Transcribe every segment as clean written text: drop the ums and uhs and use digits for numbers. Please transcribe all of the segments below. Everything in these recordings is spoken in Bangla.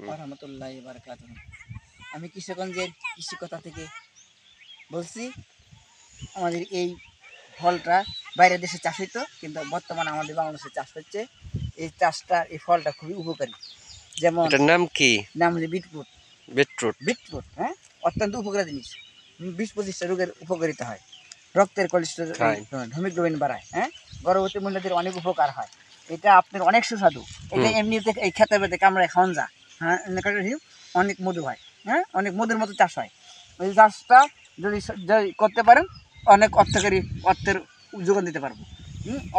ওয়া রাহমাতুল্লাহি ওয়া বারাকাতুহু। আমি কিশোরগঞ্জের কৃষিকথা থেকে বলছি। আমাদের এই ফলটা বাইরের দেশে চাষ হইতো, কিন্তু বর্তমানে আমাদের বাংলাদেশে চাষ হচ্ছে। এই চাষটা, এই ফলটা খুবই উপকারী। যেমন এটার নাম কি? নাম হচ্ছে বিটরুট। বিটরুট। বিটরুট, হ্যাঁ, অত্যন্ত উপকারী জিনিস। 20-25টা রোগের উপকারিতা হয়। রক্তের কোলেস্টেরল, খায়। হিমোগ্লোবিন বাড়ায়, হ্যাঁ, গর্ভবতী মহিলাদের অনেক উপকার হয়। এটা আপনার অনেক সুস্বাদু। এটা এমনিতে এই খেতে পেতে কামড়ায় খাওয়ান যা, হ্যাঁ, অনেক মধু হয়, হ্যাঁ, অনেক মধুর মতো চাষ হয়। এই চাষটা যদি করতে পারেন, অনেক অর্থের যোগান দিতে পারবো।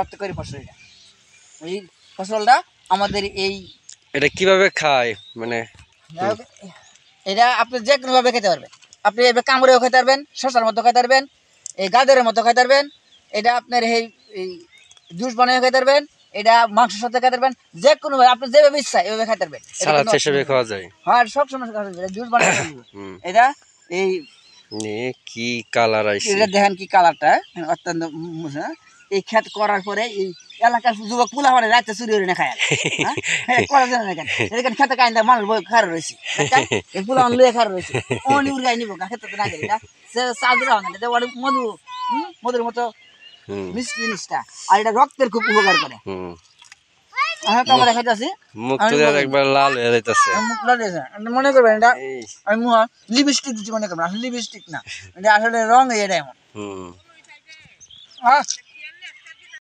অর্থকারী ফসল এটা। এই ফসলটা আমাদের এই এটা কিভাবে খায় মানে? এটা আপনি যে কোনোভাবে খেতে পারবেন। আপনি এবার কামড়েও খেতে পারবেন, শশার মতো খেতে পারবেন, এই গাজরের মতো খেতে পারবেন। এটা আপনার এই জুস বানিয়ে খেতে পারবেন। এটা মাংসের সাথে খেতে পারবেন। যে কোনোভাবে আপনি যেভাবে ইচ্ছা এভাবে খেতে পারবেন। সালাদ হিসেবে খাওয়া যায়। হ্যাঁ, সব সময় জুস বানিয়ে খেতে পারবেন। এটা এই কি কালার আইছে! এটা দেখেন কি কালারটা, অত্যন্ত এই ক্ষেত করার পরে এই এলাকার যুবক পোলা মানে রাতে চুরি করে না খায়। হ্যাঁ, করার জন্য দেখেন এখানে খেতে কাইন্দা মানুষ খারাপ রয়েছে, এই পোলা লুয়ে খারাপ রয়েছে। অনি উড়ে নিব খেতে না গেলে চা দিলে হবে না, অনেক মধু, মধুর মতো মিষ্টি জিনিসটা। আর এটা রক্তের খুব উপকার করে। আমরা দেখাইতেছি, মুখ তো একবার লাল হয়ে যাইতেছে। মুখ লাল হয়েছে মনে করবেন। এটা আমি লিপস্টিক দিচ্ছি মনে করবেন, আসলে লিপস্টিক না, এটা আসলে রং। এটা এমন